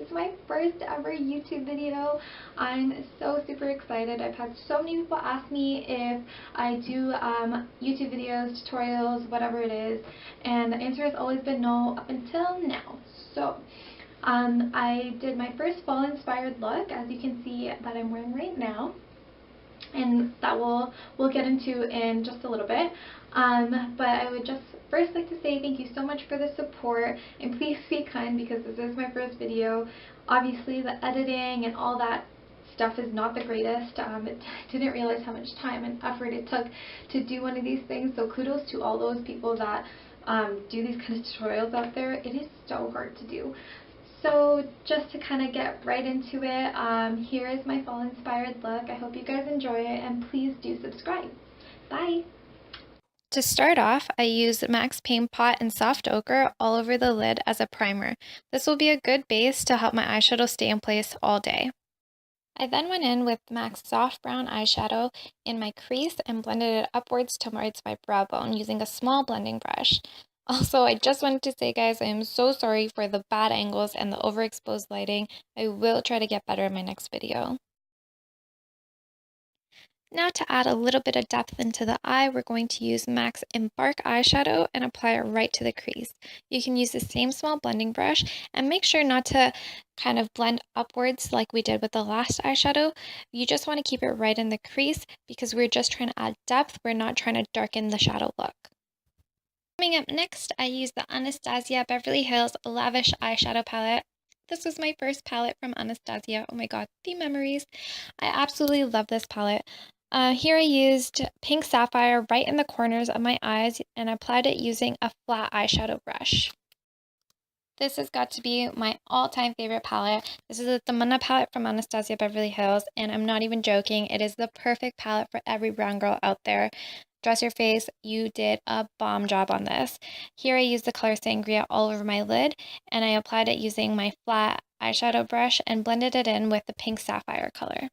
It's my first ever YouTube video. I'm so super excited. I've had so many people ask me if I do YouTube videos, tutorials, whatever it is, and the answer has always been no up until now. So I did my first fall inspired look, as you can see that I'm wearing right now, and that we'll get into in just a little bit. But I would just first like to say thank you so much for the support, and please be kind because this is my first video. Obviously the editing and all that stuff is not the greatest. I didn't realize how much time and effort it took to do one of these things, so kudos to all those people that do these kind of tutorials out there. It is so hard to do. So just to kind of get right into it, here is my fall inspired look. I hope you guys enjoy it, and please do subscribe. Bye! To start off, I used MAC's Paint Pot and Soft Ochre all over the lid as a primer. This will be a good base to help my eyeshadow stay in place all day. I then went in with MAC's Soft Brown eyeshadow in my crease and blended it upwards towards my brow bone using a small blending brush. Also, I just wanted to say, guys, I am so sorry for the bad angles and the overexposed lighting. I will try to get better in my next video. Now to add a little bit of depth into the eye, we're going to use MAC's Embark eyeshadow and apply it right to the crease. You can use the same small blending brush and make sure not to kind of blend upwards like we did with the last eyeshadow. You just want to keep it right in the crease because we're just trying to add depth. We're not trying to darken the shadow look. Coming up next, I use the Anastasia Beverly Hills Lavish eyeshadow palette. This was my first palette from Anastasia. Oh my god, the memories. I absolutely love this palette. Here I used pink sapphire right in the corners of my eyes and applied it using a flat eyeshadow brush. This has got to be my all-time favorite palette. This is a tamanna palette from Anastasia Beverly Hills, and I'm not even joking. It is the perfect palette for every brown girl out there. Dress your face, you did a bomb job on this. Here I used the color Sangria all over my lid, and I applied it using my flat eyeshadow brush and blended it in with the pink sapphire color.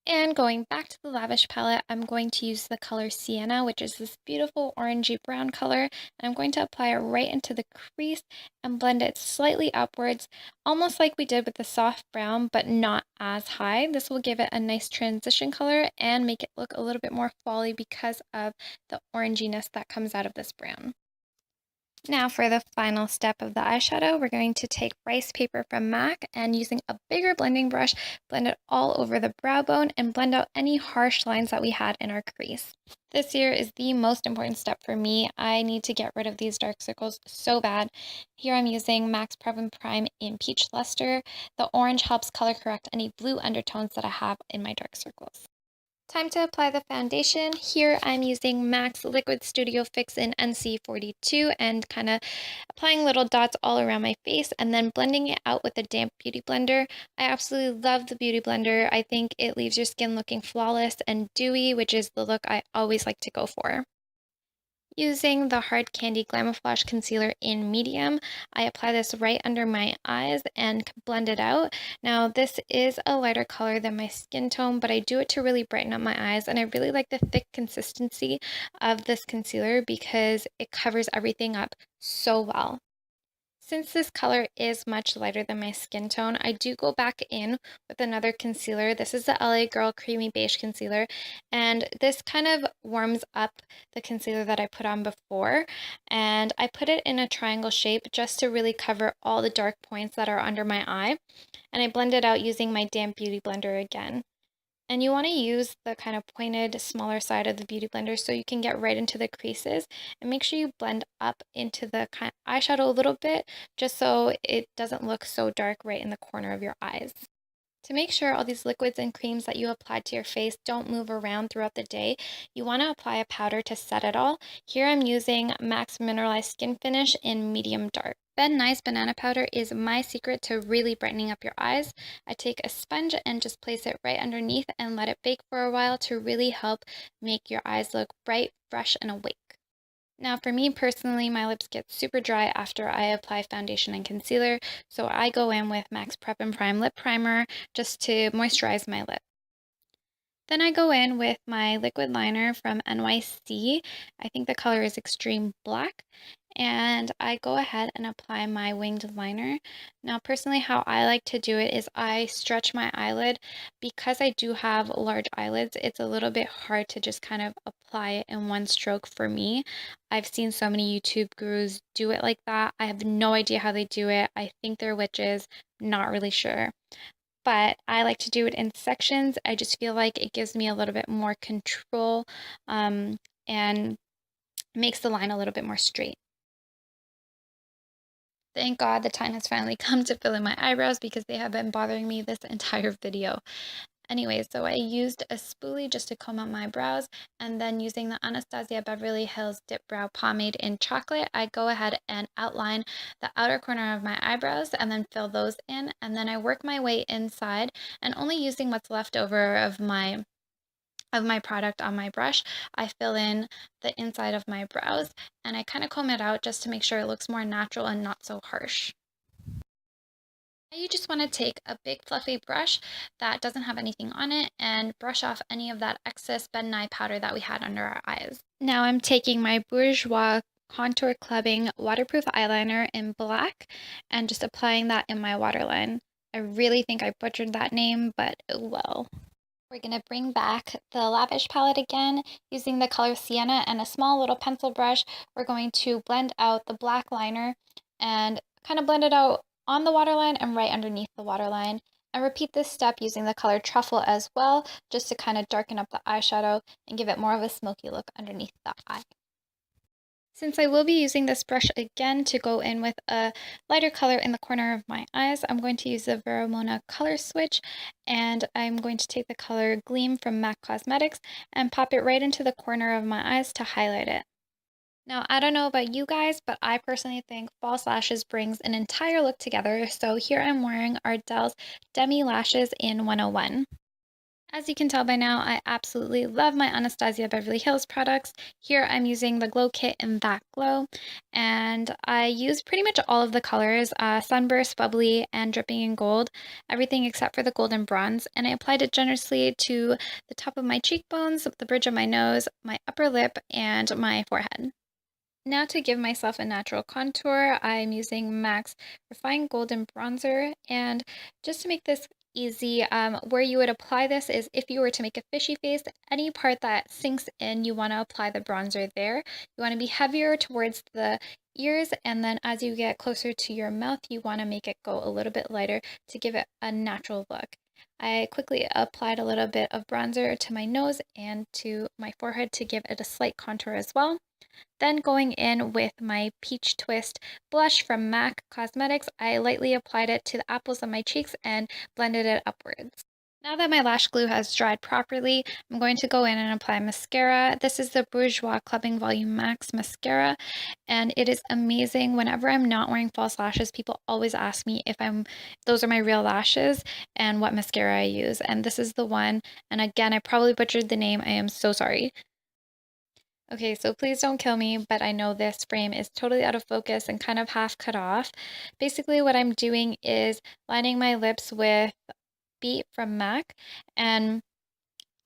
And going back to the Lavish palette, I'm going to use the color Sienna, which is this beautiful orangey brown color. And I'm going to apply it right into the crease and blend it slightly upwards, almost like we did with the soft brown, but not as high. This will give it a nice transition color and make it look a little bit more fally because of the oranginess that comes out of this brown. Now for the final step of the eyeshadow, we're going to take rice paper from MAC and using a bigger blending brush, blend it all over the brow bone and blend out any harsh lines that we had in our crease. This here is the most important step for me. I need to get rid of these dark circles so bad. Here I'm using MAC's Prep and Prime in Peach Luster. The orange helps color correct any blue undertones that I have in my dark circles. Time to apply the foundation. Here I'm using MAC's Liquid Studio Fix in NC42 and kind of applying little dots all around my face and then blending it out with a damp beauty blender. I absolutely love the beauty blender. I think it leaves your skin looking flawless and dewy, which is the look I always like to go for. Using the Hard Candy Glamoflauge Concealer in medium, I apply this right under my eyes and blend it out. Now this is a lighter color than my skin tone, but I do it to really brighten up my eyes, and I really like the thick consistency of this concealer because it covers everything up so well. Since this color is much lighter than my skin tone, I do go back in with another concealer. This is the LA Girl Creamy Beige Concealer, and this kind of warms up the concealer that I put on before, and I put it in a triangle shape just to really cover all the dark points that are under my eye, and I blend it out using my damp beauty blender again. And you want to use the kind of pointed, smaller side of the beauty blender so you can get right into the creases. And make sure you blend up into the eyeshadow a little bit just so it doesn't look so dark right in the corner of your eyes. To make sure all these liquids and creams that you applied to your face don't move around throughout the day, you want to apply a powder to set it all. Here I'm using MAC's Mineralized Skin Finish in medium dark. Ben Nye's banana powder is my secret to really brightening up your eyes. I take a sponge and just place it right underneath and let it bake for a while to really help make your eyes look bright, fresh, and awake. Now for me personally, my lips get super dry after I apply foundation and concealer, so I go in with MAC's Prep and Prime Lip Primer just to moisturize my lips. Then I go in with my liquid liner from NYC. I think the color is Extreme Black. And I go ahead and apply my winged liner. Now, personally, how I like to do it is I stretch my eyelid. Because I do have large eyelids, it's a little bit hard to just kind of apply it in one stroke for me. I've seen so many YouTube gurus do it like that. I have no idea how they do it. I think they're witches, not really sure, but I like to do it in sections. I just feel like it gives me a little bit more control, and makes the line a little bit more straight. Thank God the time has finally come to fill in my eyebrows because they have been bothering me this entire video. Anyway, so I used a spoolie just to comb out my brows, and then using the Anastasia Beverly Hills Dip Brow Pomade in Chocolate, I go ahead and outline the outer corner of my eyebrows and then fill those in, and then I work my way inside and only using what's left over of my product on my brush, I fill in the inside of my brows, and I kind of comb it out just to make sure it looks more natural and not so harsh. You just want to take a big fluffy brush that doesn't have anything on it and brush off any of that excess Ben Nye powder that we had under our eyes. Now I'm taking my Bourjois Contour Clubbing Waterproof Eyeliner in black and just applying that in my waterline. I really think I butchered that name, but oh well. We're going to bring back the Lavish palette again using the color Sienna and a small little pencil brush. We're going to blend out the black liner and kind of blend it out on the waterline and right underneath the waterline. And repeat this step using the color Truffle as well, just to kind of darken up the eyeshadow and give it more of a smoky look underneath the eye. Since I will be using this brush again to go in with a lighter color in the corner of my eyes, I'm going to use the Veromona color switch, and I'm going to take the color Gleam from MAC Cosmetics and pop it right into the corner of my eyes to highlight it. Now, I don't know about you guys, but I personally think false lashes brings an entire look together, so here I'm wearing Ardell's Demi Lashes in 101. As you can tell by now, I absolutely love my Anastasia Beverly Hills products. Here I'm using the Glow Kit in That Glow, and I use pretty much all of the colors, Sunburst, Bubbly, and Dripping in Gold, everything except for the Golden Bronze, and I applied it generously to the top of my cheekbones, the bridge of my nose, my upper lip, and my forehead. Now to give myself a natural contour, I'm using MAC's Refined Golden Bronzer, and just to make this easy, where you would apply this is if you were to make a fishy face, any part that sinks in, you want to apply the bronzer there. You want to be heavier towards the ears, and then as you get closer to your mouth, you want to make it go a little bit lighter to give it a natural look. I quickly applied a little bit of bronzer to my nose and to my forehead to give it a slight contour as well. Then going in with my Peach Twist blush from MAC Cosmetics, I lightly applied it to the apples of my cheeks and blended it upwards. Now that my lash glue has dried properly, I'm going to go in and apply mascara. This is the Bourjois Clubbing Volume Max Mascara, and it is amazing. Whenever I'm not wearing false lashes, people always ask me if those are my real lashes and what mascara I use. And this is the one, and again, I probably butchered the name. I am so sorry. Okay, so please don't kill me, but I know this frame is totally out of focus and kind of half cut off. Basically, what I'm doing is lining my lips with Beet from MAC, and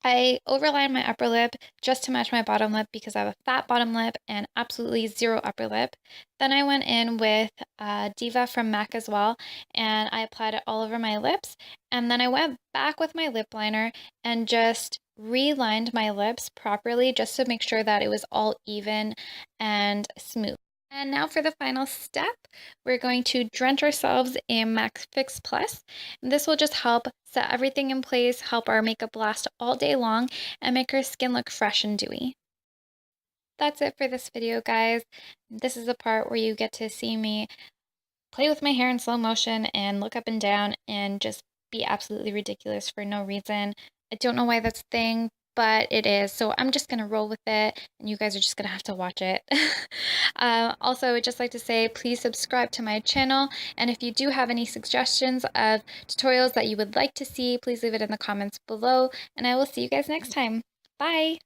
I overlined my upper lip just to match my bottom lip because I have a fat bottom lip and absolutely zero upper lip. Then I went in with Diva from MAC as well, and I applied it all over my lips. And then I went back with my lip liner and just relined my lips properly just to make sure that it was all even and smooth. And now for the final step, we're going to drench ourselves in MAC Fix Plus. And this will just help set everything in place, help our makeup last all day long, and make our skin look fresh and dewy. That's it for this video, guys. This is the part where you get to see me play with my hair in slow motion and look up and down and just be absolutely ridiculous for no reason. I don't know why that's a thing, but it is. So I'm just going to roll with it, and you guys are just going to have to watch it. Also, I would just like to say, please subscribe to my channel. And if you do have any suggestions of tutorials that you would like to see, please leave it in the comments below. And I will see you guys next time. Bye!